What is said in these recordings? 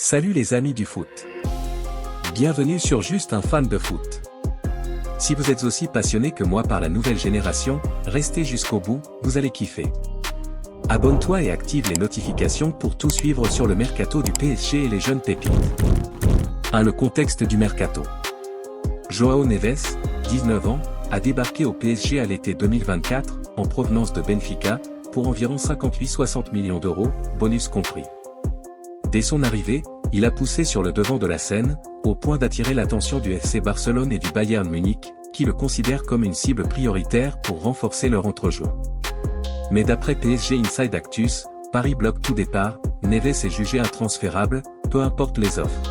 Salut les amis du foot. Bienvenue sur Juste un fan de foot. Si vous êtes aussi passionné que moi par la nouvelle génération, restez jusqu'au bout, vous allez kiffer. Abonne-toi et active les notifications pour tout suivre sur le mercato du PSG et les jeunes pépites. 1. Le contexte du mercato. João Neves, 19 ans, a débarqué au PSG à l'été 2024, en provenance de Benfica, pour environ 58-60 millions d'euros, bonus compris. Dès son arrivée, il a poussé sur le devant de la scène, au point d'attirer l'attention du FC Barcelone et du Bayern Munich, qui le considèrent comme une cible prioritaire pour renforcer leur entrejeu. Mais d'après PSG Inside Actus, Paris bloque tout départ, Neves est jugé intransférable, peu importe les offres.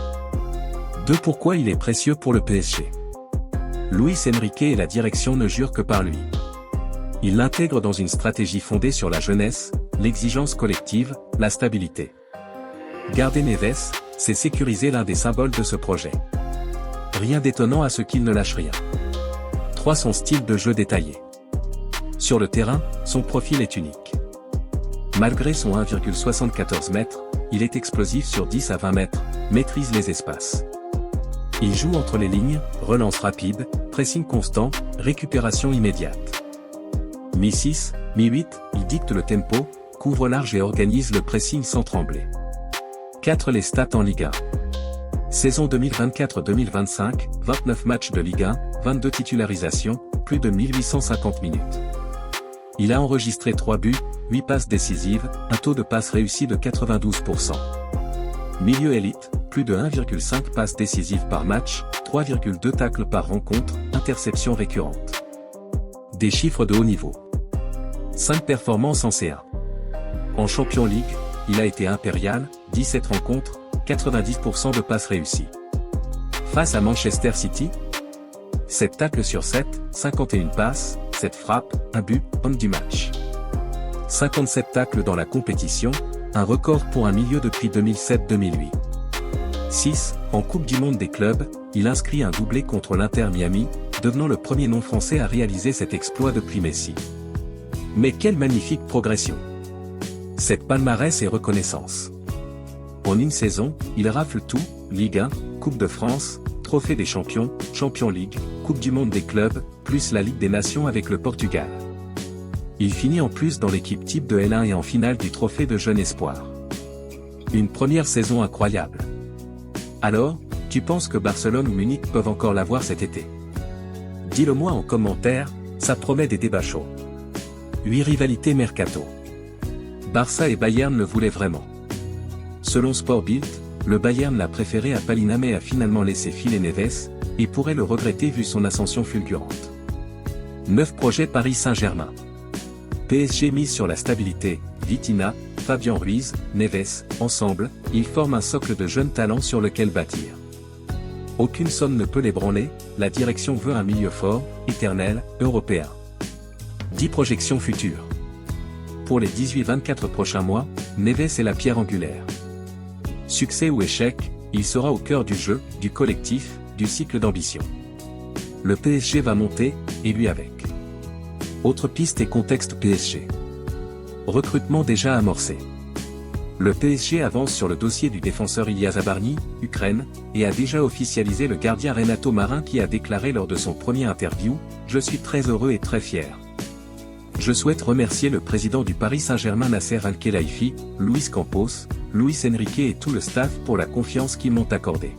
2. Pourquoi il est précieux pour le PSG. Luis Enrique et la direction ne jurent que par lui. Il l'intègre dans une stratégie fondée sur la jeunesse, l'exigence collective, la stabilité. Garder Neves, c'est sécuriser l'un des symboles de ce projet. Rien d'étonnant à ce qu'il ne lâche rien. 3. Son style de jeu détaillé. Sur le terrain, son profil est unique. Malgré son 1,74 m, il est explosif sur 10 à 20 mètres, maîtrise les espaces. Il joue entre les lignes, relance rapide, pressing constant, récupération immédiate. Mi-6, mi-8, il dicte le tempo, couvre large et organise le pressing sans trembler. 4. Les stats en Ligue 1. Saison 2024-2025, 29 matchs de Ligue 1, 22 titularisations, plus de 1850 minutes. Il a enregistré 3 buts, 8 passes décisives, un taux de passes réussi de 92%. Milieu élite, plus de 1,5 passes décisives par match, 3,2 tacles par rencontre, interceptions récurrentes. Des chiffres de haut niveau. 5 performances en C1. En Champions League, il a été impérial, 17 rencontres, 90% de passes réussies. Face à Manchester City, 7 tacles sur 7, 51 passes, 7 frappes, 1 but, homme du match. 57 tacles dans la compétition, un record pour un milieu depuis 2007-2008. 6. En Coupe du Monde des clubs, il inscrit un doublé contre l'Inter Miami, devenant le premier non-français à réaliser cet exploit depuis Messi. Mais quelle magnifique progression! Cette palmarès et reconnaissance. En une saison, il rafle tout, Ligue 1, Coupe de France, Trophée des Champions, Champions League, Coupe du Monde des clubs, plus la Ligue des Nations avec le Portugal. Il finit en plus dans l'équipe type de L1 et en finale du Trophée de Jeune Espoir. Une première saison incroyable. Alors, tu penses que Barcelone ou Munich peuvent encore l'avoir cet été? Dis-le-moi en commentaire, ça promet des débats chauds. 8. Rivalité mercato. Barça et Bayern le voulaient vraiment. Selon Sport Bild, le Bayern l'a préféré à Palina mais a finalement laissé filer Neves, et pourrait le regretter vu son ascension fulgurante. 9. Projet Paris Saint-Germain. PSG mise sur la stabilité, Vitinha, Fabian Ruiz, Neves, ensemble, ils forment un socle de jeunes talents sur lequel bâtir. Aucune somme ne peut l'ébranler, la direction veut un milieu fort, éternel, européen. 10. Projections futures. Pour les 18-24 prochains mois, Neves est la pierre angulaire. Succès ou échec, il sera au cœur du jeu, du collectif, du cycle d'ambition. Le PSG va monter, et lui avec. Autre piste et contexte PSG. Recrutement déjà amorcé. Le PSG avance sur le dossier du défenseur Ilya Zabarny, Ukraine, et a déjà officialisé le gardien Renato Marin qui a déclaré lors de son premier interview « Je suis très heureux et très fier. Je souhaite remercier le président du Paris Saint-Germain Nasser Al-Khelaifi, Luis Campos, Luis Enrique et tout le staff pour la confiance qu'ils m'ont accordée.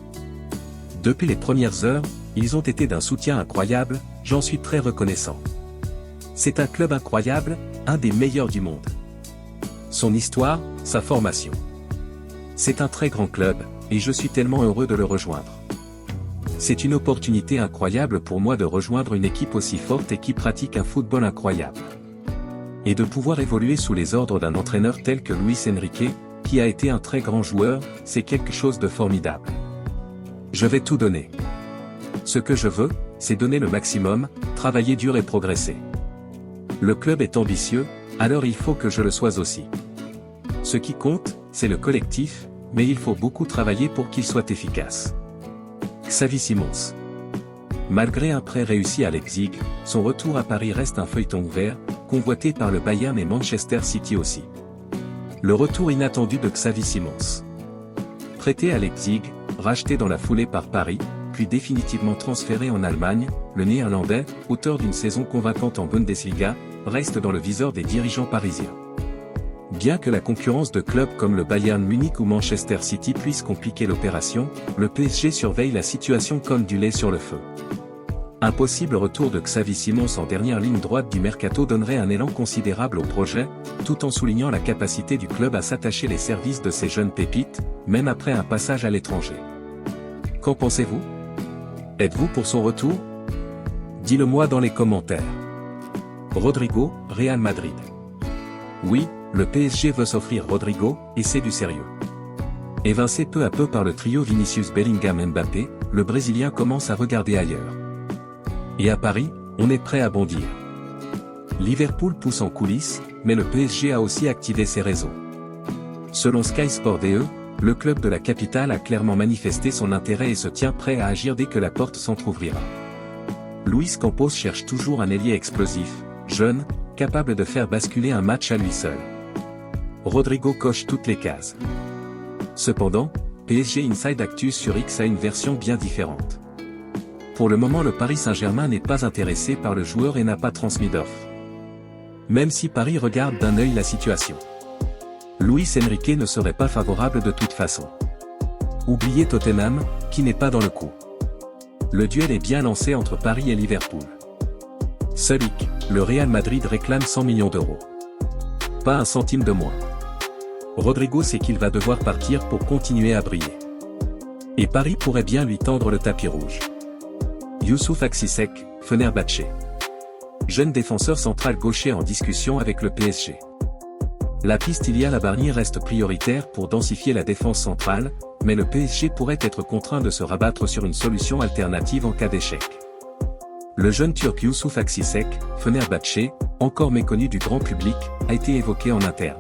Depuis les premières heures, ils ont été d'un soutien incroyable, j'en suis très reconnaissant. C'est un club incroyable, un des meilleurs du monde. Son histoire, sa formation. C'est un très grand club, et je suis tellement heureux de le rejoindre. C'est une opportunité incroyable pour moi de rejoindre une équipe aussi forte et qui pratique un football incroyable. Et de pouvoir évoluer sous les ordres d'un entraîneur tel que Luis Enrique, qui a été un très grand joueur, c'est quelque chose de formidable. Je vais tout donner. Ce que je veux, c'est donner le maximum, travailler dur et progresser. Le club est ambitieux, alors il faut que je le sois aussi. Ce qui compte, c'est le collectif, mais il faut beaucoup travailler pour qu'il soit efficace. Xavi Simons. Malgré un prêt réussi à Leipzig, son retour à Paris reste un feuilleton ouvert, convoité par le Bayern et Manchester City aussi. Le retour inattendu de Xavi Simons. Prêté à Leipzig, racheté dans la foulée par Paris, puis définitivement transféré en Allemagne, le Néerlandais, auteur d'une saison convaincante en Bundesliga, reste dans le viseur des dirigeants parisiens. Bien que la concurrence de clubs comme le Bayern Munich ou Manchester City puisse compliquer l'opération, le PSG surveille la situation comme du lait sur le feu. Un possible retour de Xavi Simons en dernière ligne droite du mercato donnerait un élan considérable au projet, tout en soulignant la capacité du club à s'attacher les services de ces jeunes pépites, même après un passage à l'étranger. Qu'en pensez-vous? Êtes-vous pour son retour? Dites-le-moi dans les commentaires. Rodrigo, Real Madrid. Oui, le PSG veut s'offrir Rodrigo, et c'est du sérieux. Évincé peu à peu par le trio Vinicius Bellingham-Mbappé, le Brésilien commence à regarder ailleurs. Et à Paris, on est prêt à bondir. Liverpool pousse en coulisses, mais le PSG a aussi activé ses réseaux. Selon Sky Sport DE, le club de la capitale a clairement manifesté son intérêt et se tient prêt à agir dès que la porte s'entr'ouvrira. Luis Campos cherche toujours un ailier explosif, jeune, capable de faire basculer un match à lui seul. Rodrigo coche toutes les cases. Cependant, PSG Inside Actus sur X a une version bien différente. Pour le moment, le Paris Saint-Germain n'est pas intéressé par le joueur et n'a pas transmis d'offre. Même si Paris regarde d'un œil la situation. Luis Enrique ne serait pas favorable de toute façon. Oubliez Tottenham, qui n'est pas dans le coup. Le duel est bien lancé entre Paris et Liverpool. Seul hic, le Real Madrid réclame 100 millions d'euros. Pas un centime de moins. Rodrigo sait qu'il va devoir partir pour continuer à briller. Et Paris pourrait bien lui tendre le tapis rouge. Youssouf Aksisek, Fenerbahçe. Jeune défenseur central gaucher en discussion avec le PSG. La piste Ilial Abarni reste prioritaire pour densifier la défense centrale, mais le PSG pourrait être contraint de se rabattre sur une solution alternative en cas d'échec. Le jeune Turc Youssouf Aksisek, Fenerbahçe, encore méconnu du grand public, a été évoqué en interne.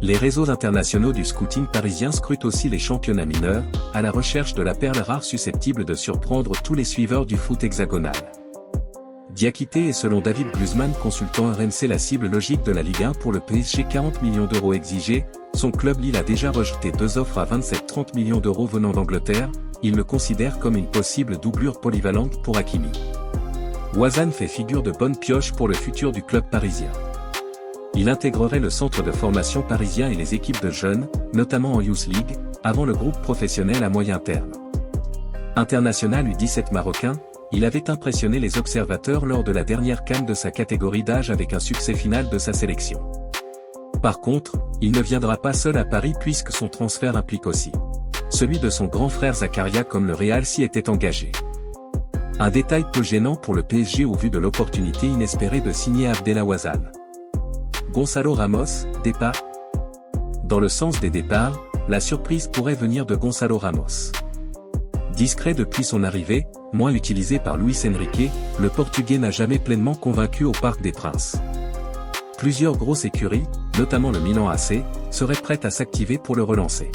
Les réseaux internationaux du scouting parisien scrutent aussi les championnats mineurs, à la recherche de la perle rare susceptible de surprendre tous les suiveurs du foot hexagonal. Diakité est selon David Guzman, consultant RMC, la cible logique de la Ligue 1 pour le PSG. 40 millions d'euros exigés, son club Lille a déjà rejeté 2 offres à 27-30 millions d'euros venant d'Angleterre, il le considère comme une possible doublure polyvalente pour Hakimi. Ouazzane fait figure de bonne pioche pour le futur du club parisien. Il intégrerait le centre de formation parisien et les équipes de jeunes, notamment en Youth League, avant le groupe professionnel à moyen terme. International U17 marocain, il avait impressionné les observateurs lors de la dernière CAN de sa catégorie d'âge avec un succès final de sa sélection. Par contre, il ne viendra pas seul à Paris puisque son transfert implique aussi celui de son grand frère Zakaria, comme le Real s'y était engagé. Un détail peu gênant pour le PSG au vu de l'opportunité inespérée de signer Abdellah Ouazzane. Gonzalo Ramos, départ. Dans le sens des départs, la surprise pourrait venir de Gonzalo Ramos. Discret depuis son arrivée, moins utilisé par Luis Enrique, le Portugais n'a jamais pleinement convaincu au Parc des Princes. Plusieurs grosses écuries, notamment le Milan AC, seraient prêtes à s'activer pour le relancer.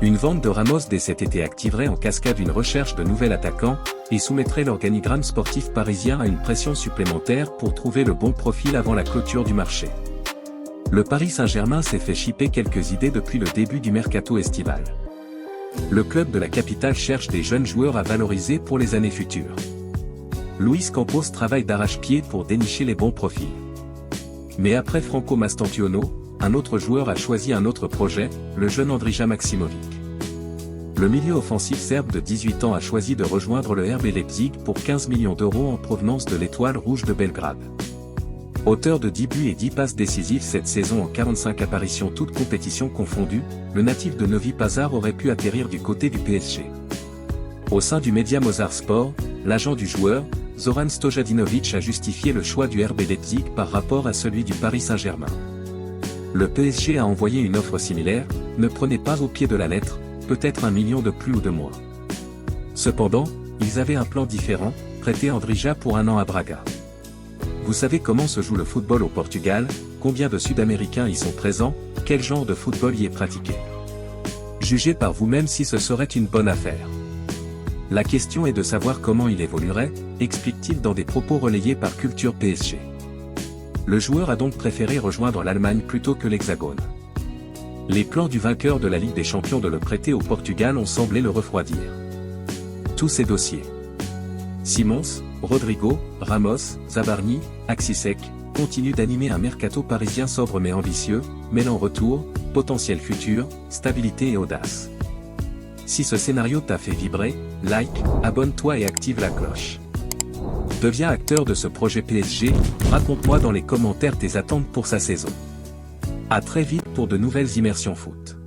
Une vente de Ramos dès cet été activerait en cascade une recherche de nouvel attaquant, et soumettrait l'organigramme sportif parisien à une pression supplémentaire pour trouver le bon profil avant la clôture du marché. Le Paris Saint-Germain s'est fait chipper quelques idées depuis le début du mercato estival. Le club de la capitale cherche des jeunes joueurs à valoriser pour les années futures. Luis Campos travaille d'arrache-pied pour dénicher les bons profils. Mais après Franco Mastantuono, un autre joueur a choisi un autre projet, le jeune Andrija Maksimovic. Le milieu offensif serbe de 18 ans a choisi de rejoindre le RB Leipzig pour 15 millions d'euros en provenance de l'Étoile Rouge de Belgrade. Auteur de 10 buts et 10 passes décisives cette saison en 45 apparitions toutes compétitions confondues, le natif de Novi Pazar aurait pu atterrir du côté du PSG. Au sein du média Mozart Sport, l'agent du joueur, Zoran Stojadinovic, a justifié le choix du RB Leipzig par rapport à celui du Paris Saint-Germain. Le PSG a envoyé une offre similaire, ne prenez pas au pied de la lettre, peut-être 1 million de plus ou de moins. Cependant, ils avaient un plan différent, prêter Andrija pour 1 an à Braga. Vous savez comment se joue le football au Portugal, combien de Sud-Américains y sont présents, quel genre de football y est pratiqué. Jugez par vous-même si ce serait une bonne affaire. La question est de savoir comment il évoluerait, explique-t-il dans des propos relayés par Culture PSG. Le joueur a donc préféré rejoindre l'Allemagne plutôt que l'Hexagone. Les plans du vainqueur de la Ligue des Champions de le prêter au Portugal ont semblé le refroidir. Tous ces dossiers. Simons, Rodrigo, Ramos, Zabarni, Axisek, continuent d'animer un mercato parisien sobre mais ambitieux, mêlant retour, potentiel futur, stabilité et audace. Si ce scénario t'a fait vibrer, like, abonne-toi et active la cloche. Deviens acteur de ce projet PSG, raconte-moi dans les commentaires tes attentes pour sa saison. À très vite pour de nouvelles immersions foot.